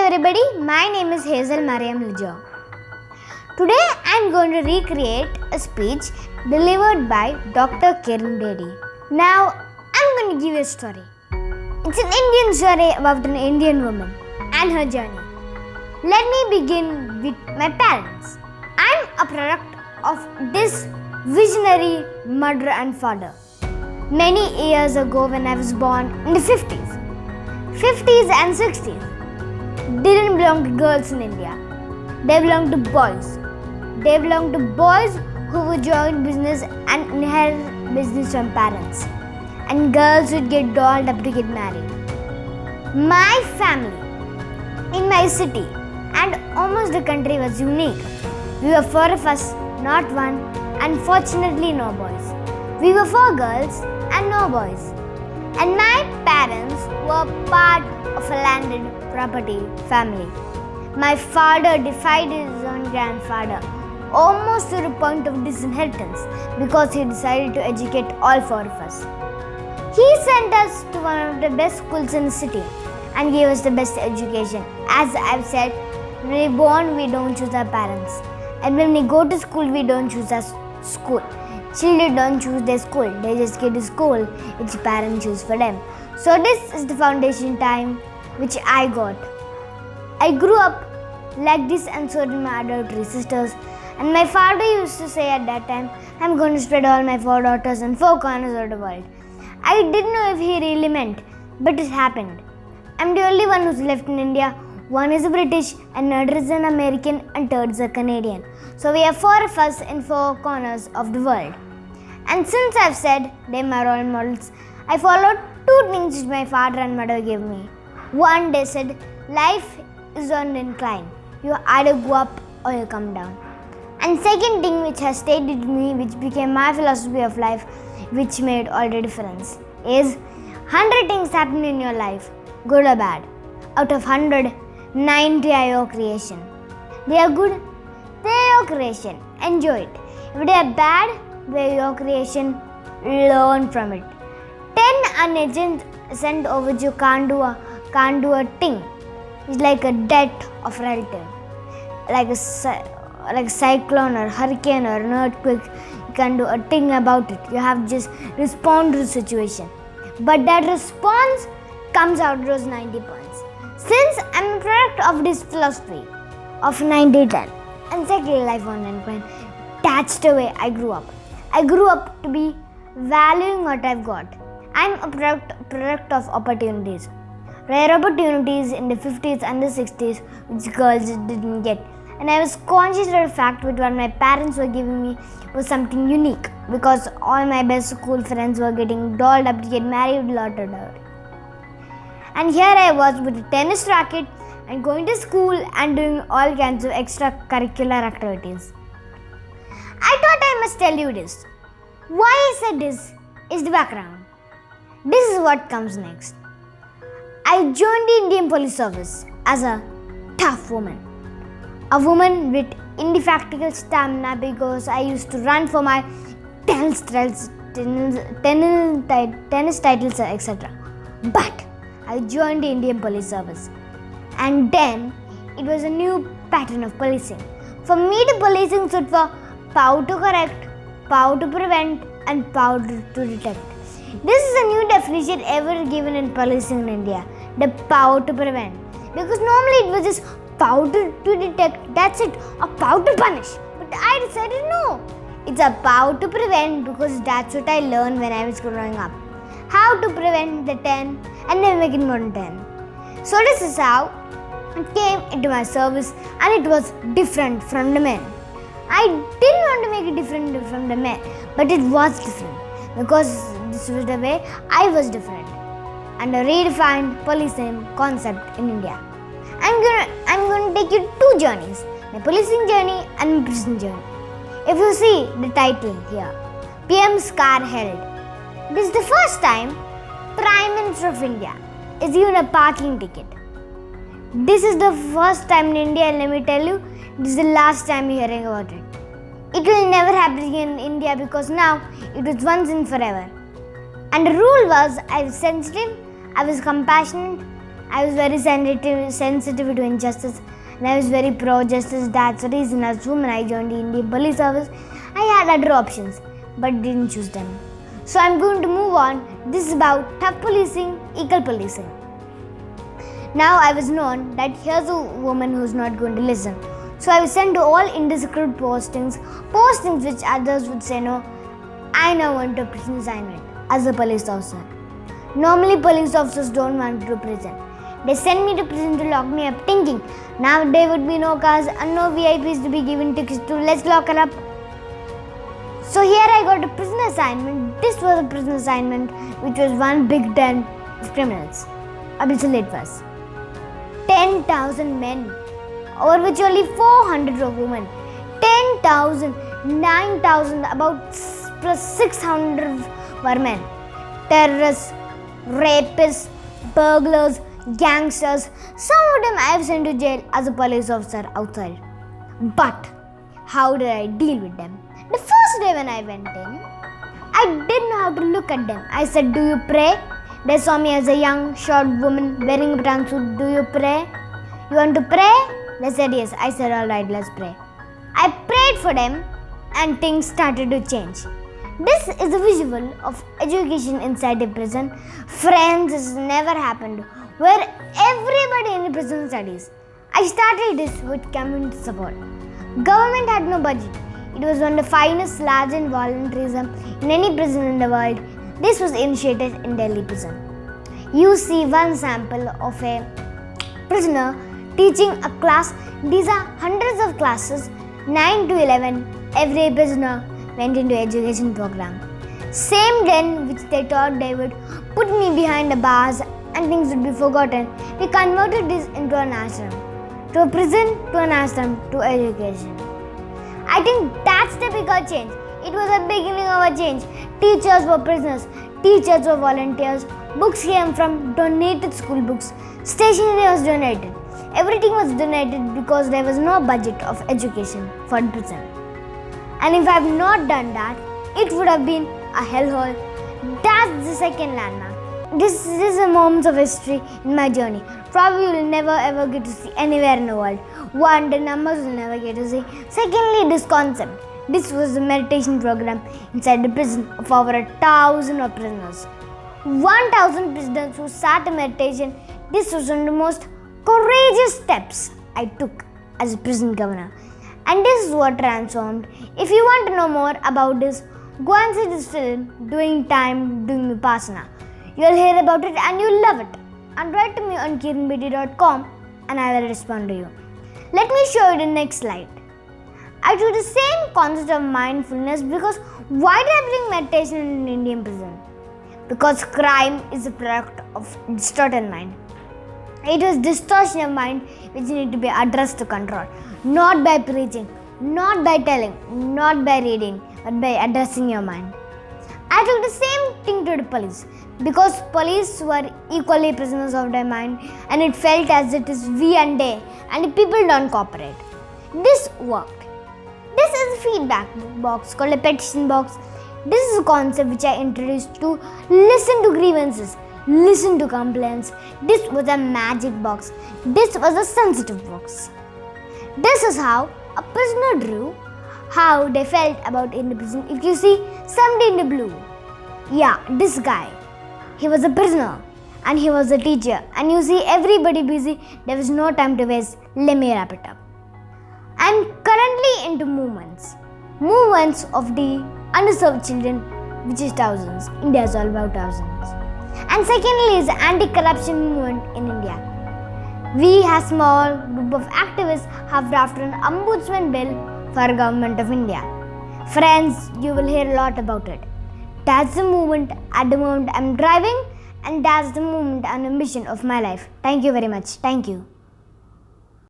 everybody, my name is Hayziel. Today I am going to recreate a speech delivered by Dr. Kiran Bedi. Now I am going to give you a story. It's an Indian story about an Indian woman and her journey. Let me begin with my parents. I am a product of this visionary mother and father. Many years ago when I was born in the 50s and 60s, didn't belong to girls in India. They belonged to boys. They belonged to boys who would join business and inherit business from parents. And girls would get dolled up to get married. My family in my city and almost the country was unique. We were four of us, not one, and fortunately no boys. We were four girls and no boys. And my parents were part of a landed property family. My father defied his own grandfather almost to the point of disinheritance because he decided to educate all four of us. He sent us to one of the best schools in the city and gave us the best education. As I've said, when we're born, we don't choose our parents. And when we go to school, we don't choose our school. Children don't choose their school, they just get to school which parents choose for them. So this is the foundation time which I got. I grew up like this and so did my other three sisters. And my father used to say at that time, I'm going to spread all my four daughters in four corners of the world. I didn't know if he really meant, but it happened. I'm the only one who's left in India. One is a British, another is an American, and third is a Canadian. So we have four of us in four corners of the world. And since I've said they're my role models, I followed two things which my father and mother gave me. One, they said, life is on an incline. You either go up or you come down. And second thing which has stayed with me, which became my philosophy of life, which made all the difference, is 100 things happen in your life, good or bad. Out of 100, 90 are your creation. They are good, they are your creation. Enjoy it. If they are bad, they are your creation. Learn from it. 10 unadjacent over which you can't do a thing. It's like a death of relative. Like a cyclone or hurricane or an earthquake, you can't do a thing about it. You have to just respond to the situation. But that response comes out those 90 points. Since I'm a product of this philosophy of 90-10 and secondly life on an incline, that's the way I grew up. I grew up to be valuing what I've got. I'm a product of opportunities. Rare opportunities in the 50s and the 60s which girls didn't get. And I was conscious of the fact that what my parents were giving me was something unique because all my best school friends were getting dolled up to get married later. And here I was with a tennis racket and going to school and doing all kinds of extracurricular activities. I thought I must tell you this. Why I said this is the background. This is what comes next. I joined the Indian Police Service as a tough woman. A woman with indefatigable stamina because I used to run for my tennis titles, etc. But I joined the Indian Police Service. And then it was a new pattern of policing. For me, the policing stood for power to correct, power to prevent, and power to detect. This is a new definition ever given in policing in India, the power to prevent. Because normally it was just power to detect, that's it, or power to punish. But I decided no, it's a power to prevent because that's what I learned when I was growing up. How to prevent the 10 and then make it more than 10. So this is how it came into my service and it was different from the men. I didn't want to make it different from the men, but it was different because this was the way I was different and a redefined policing concept in India. I'm going to take you two journeys, my policing journey and my prison journey. If you see the title here, PM's car held. This is the first time Prime Minister of India is given a parking ticket. This is the first time in India, and let me tell you, this is the last time you're hearing about it. It will never happen again in India because now it was once and forever. And the rule was I was sensitive, I was compassionate, I was very sensitive to injustice, and I was very pro-justice. That's the reason as a woman I joined the Indian Police Service. I had other options, but didn't choose them. So I'm going to move on. This is about tough policing, equal policing. Now I was known that here's a woman who's not going to listen. So I was sent to all indiscreet postings which others would say no. I now went to prison assignment as a police officer. Normally police officers don't want to do prison. They send me to prison to lock me up thinking now there would be no cars and no VIPs to be given tickets to, let's lock her up. So here I got a prison assignment. This was a prison assignment which was one big den of criminals. Obviously it was 10,000 men, over which only 400 were women. 10,000, 9,000, about plus 600 were men. Terrorists, rapists, burglars, gangsters. Some of them I have sent to jail as a police officer outside. But how did I deal with them? The first day when I went in, I didn't know how to look at them. I said, do you pray? They saw me as a young, short woman wearing a brown suit. Do you pray? You want to pray? They said yes. I said, alright, let's pray. I prayed for them and things started to change. This is a visual of education inside a prison. Friends, this never happened, where everybody in the prison studies. I started this with community support. Government had no budget. It was one of the finest large and volunteerism in any prison in the world. This was initiated in Delhi prison. You see one sample of a prisoner teaching a class. These are hundreds of classes, 9 to 11. Every prisoner went into education program. Same den which they thought they would put me behind the bars and things would be forgotten. They converted this into an ashram. To a prison, to an ashram, to education. I think that's the bigger change. It was a beginning of a change. Teachers were prisoners. Teachers were volunteers. Books came from donated school books. Stationery was donated. Everything was donated because there was no budget of education for prison. And if I have not done that, it would have been a hellhole. That's the second landmark. This is a moment of history in my journey. Probably you will never ever get to see anywhere in the world. One, the numbers will never get to see. Secondly, this concept. This was a meditation program inside the prison of over 1,000 of prisoners. 1,000 prisoners who sat in meditation. This was one of the most courageous steps I took as a prison governor. And this is what transformed. If you want to know more about this, go and see this film, Doing Time, Doing Vipassana. You'll hear about it and you'll love it. And write to me on kiranbedi.com and I will respond to you. Let me show you the next slide. I do the same concept of mindfulness because why did I bring meditation in an Indian prison? Because crime is a product of distorted mind. It is distortion of mind which need to be addressed to control. Not by preaching, not by telling, not by reading, but by addressing your mind. I took the same thing to the police because police were equally prisoners of their mind and it felt as it is we and they and the people don't cooperate. This worked. This is a feedback box called a petition box. This is a concept which I introduced to listen to grievances, listen to complaints. This was a magic box. This was a sensitive box. This is how a prisoner drew how they felt about in the prison. If you see somebody in the blue, yeah, this guy, he was a prisoner and he was a teacher. And you see everybody busy, there was no time to waste. Let me wrap it up. I'm currently into movements of the underserved children, which is thousands. India is all about thousands. And secondly is anti-corruption movement in India. We, a small group of activists, have drafted an ombudsman bill for government of India. Friends, you will hear a lot about it. That's the movement at the moment I'm driving, and that's the movement and ambition of my life. Thank you very much. Thank you.